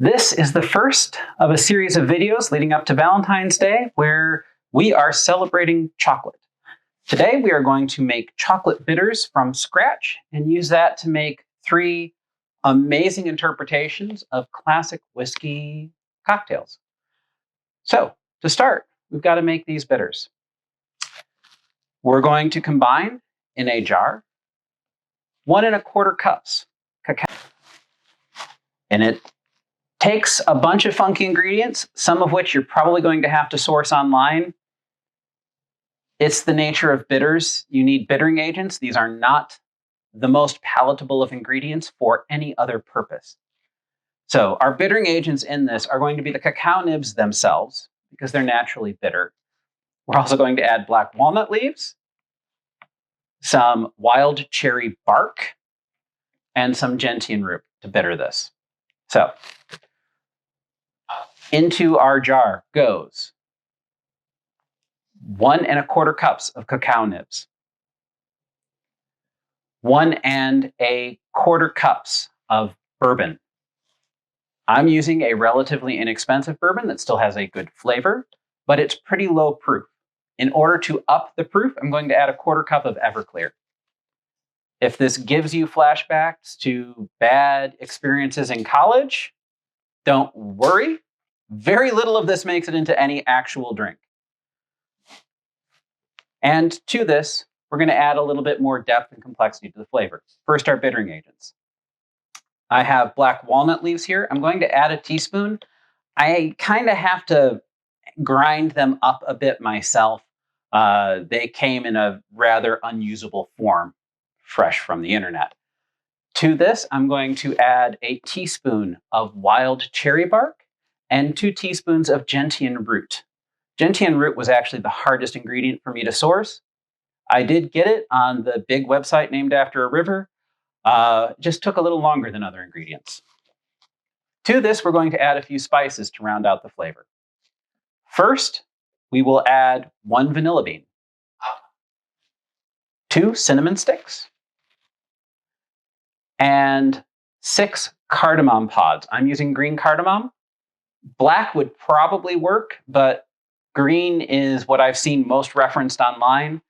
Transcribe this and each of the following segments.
This is the first of a series of videos leading up to Valentine's Day where we are celebrating chocolate. Today we are going to make chocolate bitters from scratch and use that to make 3 amazing interpretations of classic whiskey cocktails. So to start, we've got to make these bitters. We're going to combine in a jar 1 1/4 cups cacao. And it takes a bunch of funky ingredients, some of which you're probably going to have to source online. It's the nature of bitters. You need bittering agents. These are not the most palatable of ingredients for any other purpose. So our bittering agents in this are going to be the cacao nibs themselves, because they're naturally bitter. We're also going to add black walnut leaves, some wild cherry bark, and some gentian root to bitter this. So into our jar goes 1 1/4 cups of cacao nibs, 1 1/4 cups of bourbon. I'm using a relatively inexpensive bourbon that still has a good flavor, but it's pretty low proof. In order to up the proof, I'm going to add 1/4 cup of Everclear. If this gives you flashbacks to bad experiences in college, don't worry. Very little of this makes it into any actual drink. And to this, we're going to add a little bit more depth and complexity to the flavor. First, our bittering agents. I have black walnut leaves here. I'm going to add a teaspoon. I kind of have to grind them up a bit myself. They came in a rather unusable form, fresh from the internet. To this, I'm going to add a teaspoon of wild cherry bark and 2 teaspoons of gentian root. Gentian root was actually the hardest ingredient for me to source. I did get it on the big website named after a river. Just took a little longer than other ingredients. To this, we're going to add a few spices to round out the flavor. First, we will add 1 vanilla bean, 2 cinnamon sticks, and 6 cardamom pods. I'm using green cardamom. Black would probably work, but green is what I've seen most referenced online.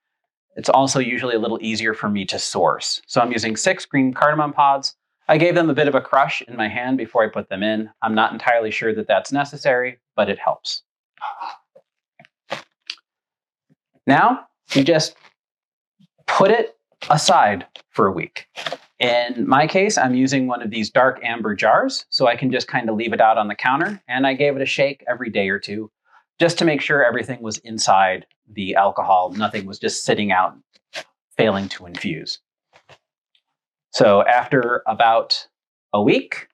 It's also usually a little easier for me to source. So I'm using 6 green cardamom pods. I gave them a bit of a crush in my hand before I put them in. I'm not entirely sure that that's necessary, but it helps. Now, you just put it aside for a week. In my case, I'm using one of these dark amber jars, so I can just kind of leave it out on the counter, and I gave it a shake every day or two, just to make sure everything was inside the alcohol. Nothing was just sitting out, failing to infuse. So after about a week,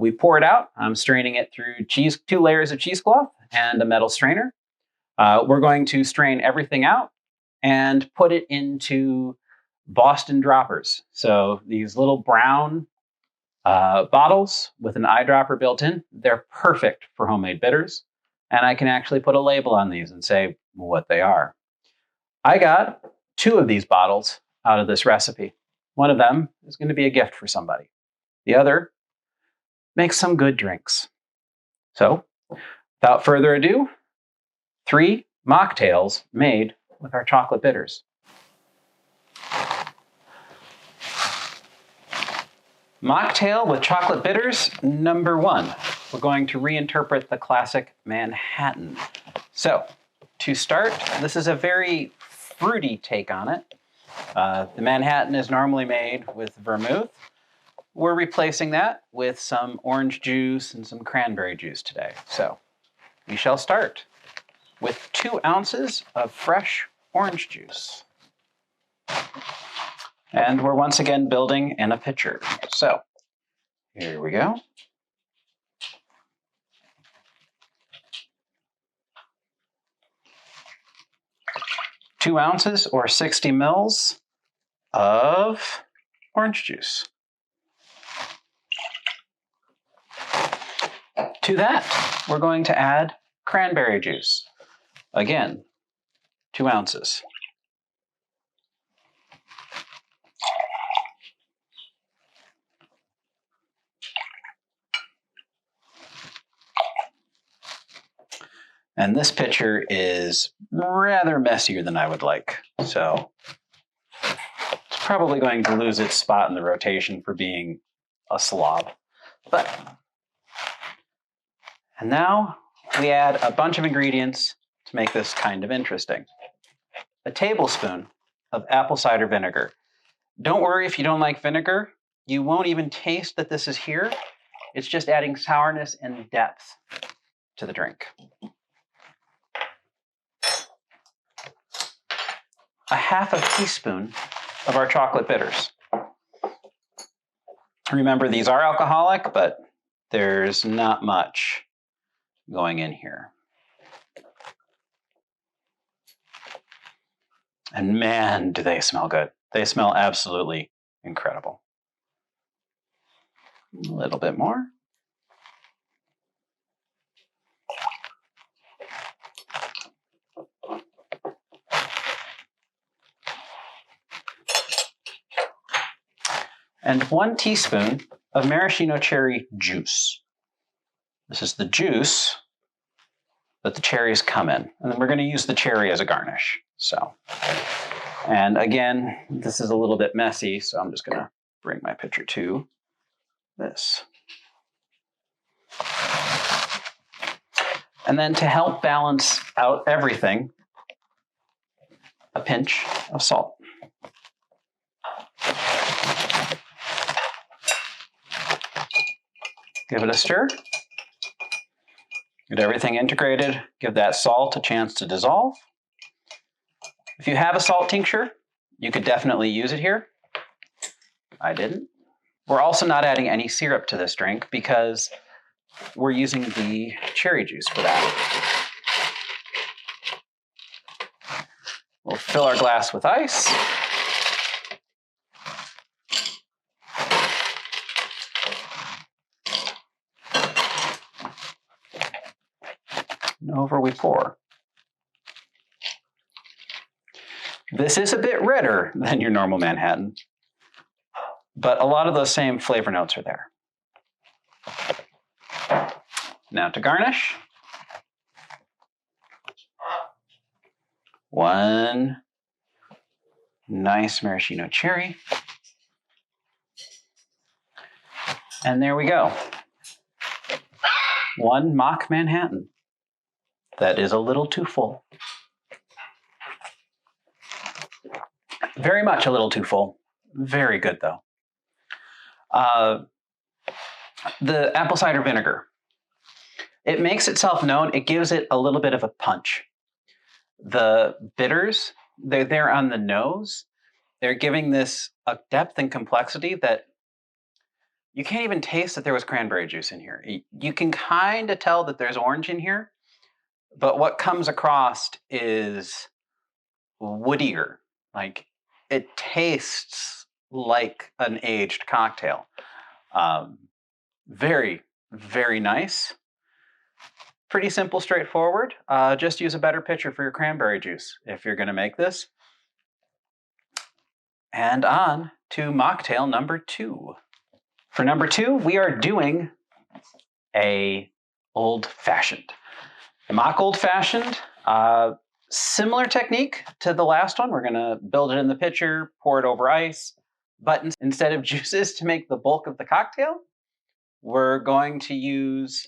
we pour it out. I'm straining it through 2 layers of cheesecloth and a metal strainer. We're going to strain everything out and put it into Boston droppers. So these little brown bottles with an eyedropper built in, they're perfect for homemade bitters. And I can actually put a label on these and say what they are. I got 2 of these bottles out of this recipe. One of them is going to be a gift for somebody. The other makes some good drinks. So without further ado, 3 mocktails made with our chocolate bitters. Mocktail with chocolate bitters, number 1. We're going to reinterpret the classic Manhattan. So, to start, this is a very fruity take on it. The Manhattan is normally made with vermouth. We're replacing that with some orange juice and some cranberry juice today. So, we shall start with 2 ounces of fresh orange juice. And we're once again building in a pitcher. So, here we go. Two ounces or 60 mils of orange juice. To that, we're going to add cranberry juice. Again, 2 ounces. And this pitcher is rather messier than I would like. So it's probably going to lose its spot in the rotation for being a slob. And now we add a bunch of ingredients to make this kind of interesting. A tablespoon of apple cider vinegar. Don't worry if you don't like vinegar. You won't even taste that this is here. It's just adding sourness and depth to the drink. A half a teaspoon of our chocolate bitters. Remember, these are alcoholic, but there's not much going in here. And man, do they smell good. They smell absolutely incredible. A little bit more. And 1 teaspoon of maraschino cherry juice. This is the juice that the cherries come in. And then we're going to use the cherry as a garnish. And again, this is a little bit messy, so I'm just going to bring my pitcher to this. And then to help balance out everything, a pinch of salt. Give it a stir. Get everything integrated. Give that salt a chance to dissolve. If you have a salt tincture, you could definitely use it here. I didn't. We're also not adding any syrup to this drink because we're using the cherry juice for that. We'll fill our glass with ice. And over we pour. This is a bit redder than your normal Manhattan, but a lot of those same flavor notes are there. Now to garnish. 1 nice maraschino cherry. And there we go. 1 mock Manhattan. That is a little too full. Very much a little too full. Very good though. The apple cider vinegar. It makes itself known. It gives it a little bit of a punch. The bitters, they're there on the nose. They're giving this a depth and complexity that you can't even taste that there was cranberry juice in here. You can kind of tell that there's orange in here, but what comes across is woodier. Like it tastes like an aged cocktail. Very, very nice. Pretty simple, straightforward. Just use a better pitcher for your cranberry juice if you're going to make this. And on to mocktail number 2. For number 2, we are doing a old-fashioned. A mock old-fashioned, similar technique to the last one. We're going to build it in the pitcher, pour it over ice. But instead of juices to make the bulk of the cocktail, we're going to use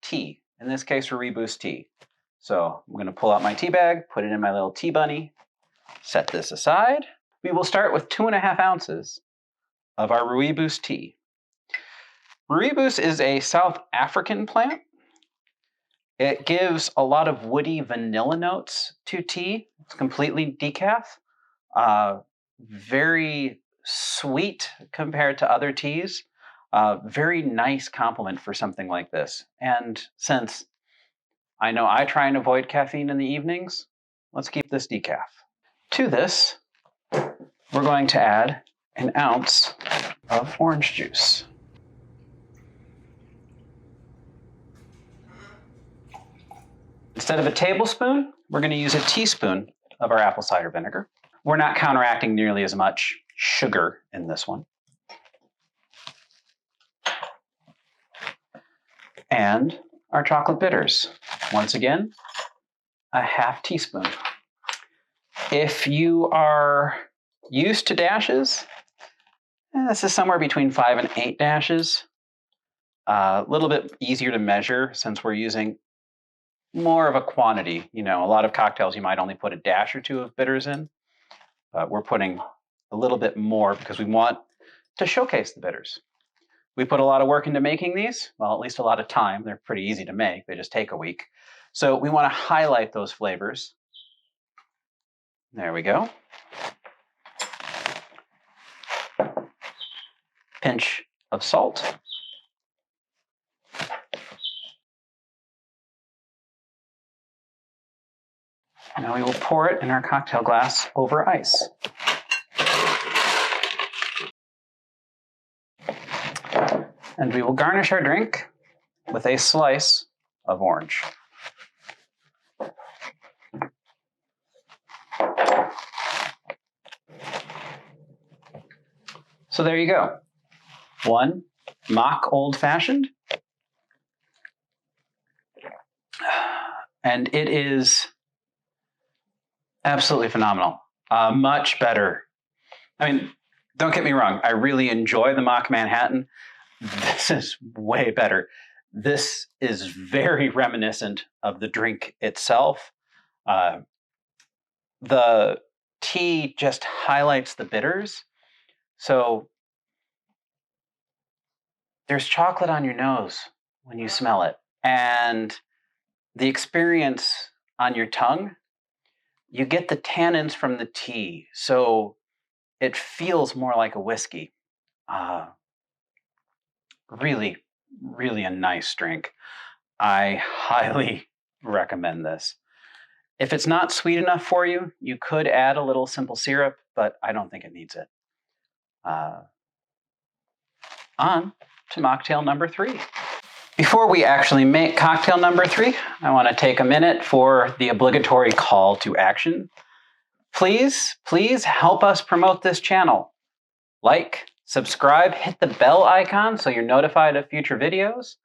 tea. In this case, rooibus tea. So I'm going to pull out my tea bag, put it in my little tea bunny, set this aside. We will start with 2.5 ounces of our rooibus tea. Rooibus is a South African plant. It gives a lot of woody vanilla notes to tea. It's completely decaf. Very sweet compared to other teas. Very nice compliment for something like this. And since I know I try and avoid caffeine in the evenings, let's keep this decaf. To this, we're going to add 1 ounce of orange juice. Instead of a tablespoon, we're going to use a teaspoon of our apple cider vinegar. We're not counteracting nearly as much sugar in this one. And our chocolate bitters. once again, a half teaspoon. If you are used to dashes, this is somewhere between 5 and 8 dashes. A little bit easier to measure since we're using more of a quantity. You know, a lot of cocktails you might only put a dash or two of bitters in, but we're putting a little bit more because we want to showcase the bitters. We put a lot of work into making these, well, at least a lot of time. They're pretty easy to make. They just take a week. So we want to highlight those flavors. There we go. Pinch of salt. Now we will pour it in our cocktail glass over ice. And we will garnish our drink with a slice of orange. So there you go. One mock old fashioned. And it is absolutely phenomenal. Much better. I mean, don't get me wrong. I really enjoy the mock Manhattan. This is way better. This is very reminiscent of the drink itself. The tea just highlights the bitters. So there's chocolate on your nose when you smell it. And the experience on your tongue, you get the tannins from the tea. So it feels more like a whiskey. Really, really a nice drink. I highly recommend this. If it's not sweet enough for you, you could add a little simple syrup, but I don't think it needs it. On to mocktail number 3. Before we actually make cocktail number 3, I want to take a minute for the obligatory call to action. Please help us promote this channel. Like, subscribe, hit the bell icon so you're notified of future videos.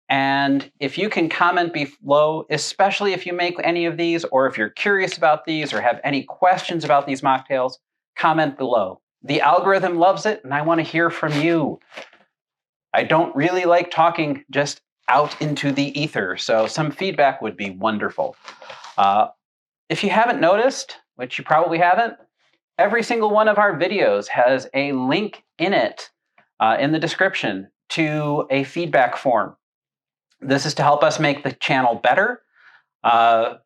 And if you can comment below, especially if you make any of these, or if you're curious about these or have any questions about these mocktails, comment below. The algorithm loves it, and I want to hear from you. I don't really like talking just out into the ether, so some feedback would be wonderful. If you haven't noticed, which you probably haven't, every single one of our videos has a link in it, in the description, to a feedback form. This is to help us make the channel better. I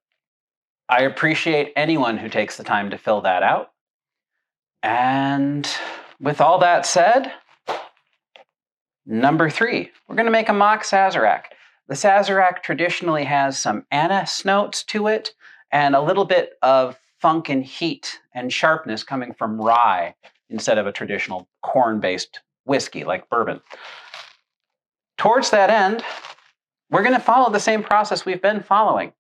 appreciate anyone who takes the time to fill that out. And with all that said, number 3, we're going to make a mock Sazerac. The Sazerac traditionally has some anise notes to it and a little bit of funk and heat and sharpness coming from rye instead of a traditional corn-based whiskey like bourbon. Towards that end, we're going to follow the same process we've been following.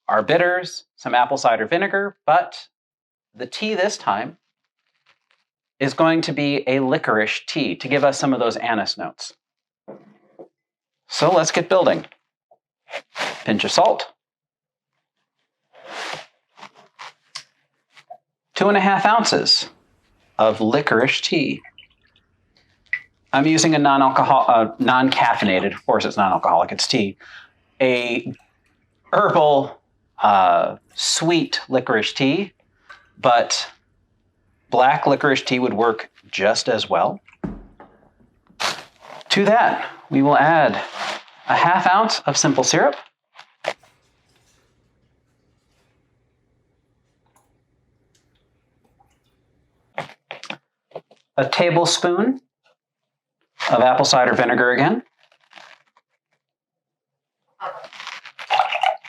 Our bitters, some apple cider vinegar, but the tea this time is going to be a licorice tea to give us some of those anise notes. So let's get building. Pinch of salt. 2.5 ounces of licorice tea. I'm using a non-caffeinated, of course it's non-alcoholic, it's tea, a herbal, sweet licorice tea, but black licorice tea would work just as well. To that, we will add a 1/2 ounce of simple syrup, a tablespoon of apple cider vinegar again.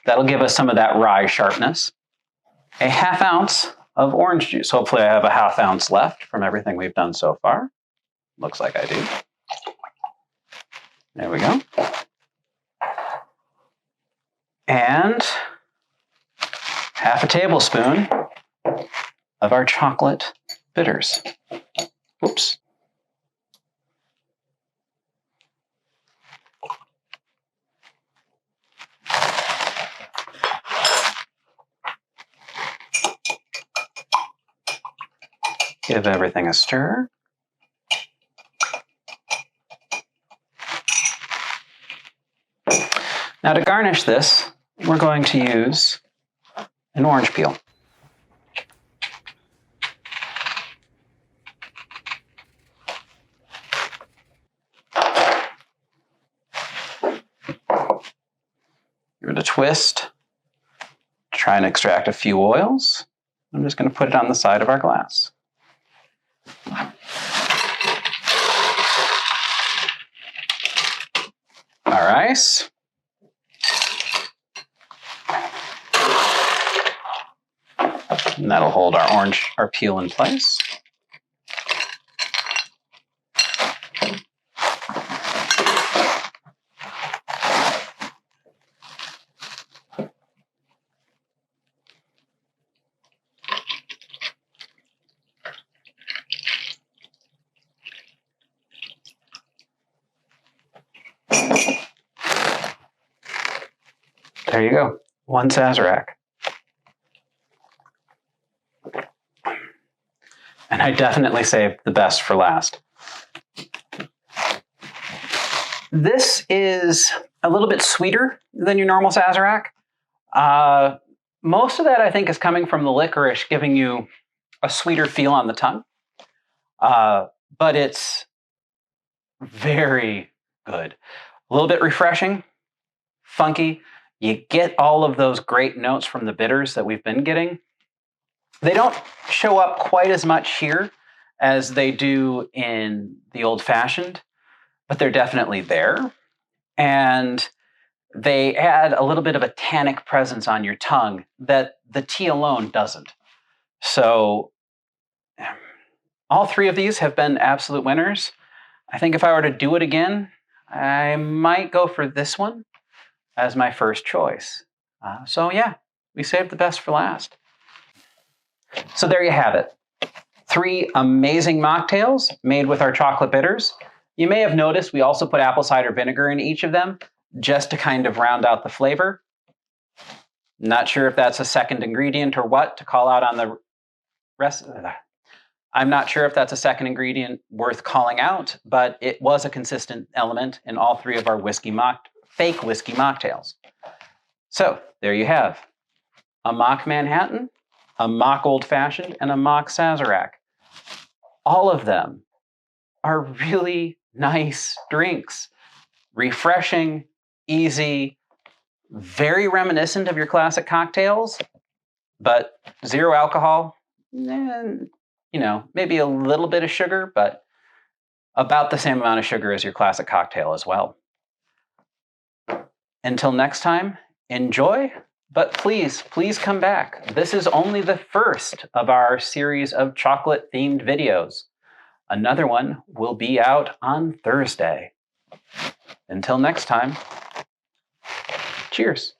That'll give us some of that rye sharpness. A 1/2 ounce of orange juice. Hopefully I have a 1/2 ounce left from everything we've done so far. Looks like I do. There we go. And 1/2 tablespoon of our chocolate bitters. Oops. Give everything a stir. Now to garnish this, we're going to use an orange peel. Give it a twist. Try and extract a few oils. I'm just going to put it on the side of our glass. Our ice. And that'll hold our peel in place. There you go, 1 Sazerac. And I definitely saved the best for last. This is a little bit sweeter than your normal Sazerac. Most of that, I think, is coming from the licorice, giving you a sweeter feel on the tongue. But it's very good. A little bit refreshing, funky. You get all of those great notes from the bitters that we've been getting. They don't show up quite as much here as they do in the old-fashioned, but they're definitely there. And they add a little bit of a tannic presence on your tongue that the tea alone doesn't. So all 3 of these have been absolute winners. I think if I were to do it again, I might go for this one as my first choice. So yeah, we saved the best for last. So there you have it. 3 amazing mocktails made with our chocolate bitters. You may have noticed we also put apple cider vinegar in each of them just to kind of round out the flavor. Not sure if that's a second ingredient or what to call out on the rest. I'm not sure if that's a second ingredient worth calling out, but it was a consistent element in all 3 of our fake whiskey mocktails. So there you have a mock Manhattan, a mock old-fashioned, and a mock Sazerac. All of them are really nice drinks. Refreshing, easy, very reminiscent of your classic cocktails, but 0 alcohol, and, maybe a little bit of sugar, but about the same amount of sugar as your classic cocktail as well. Until next time, enjoy. But please come back. This is only the first of our series of chocolate-themed videos. Another one will be out on Thursday. Until next time, cheers.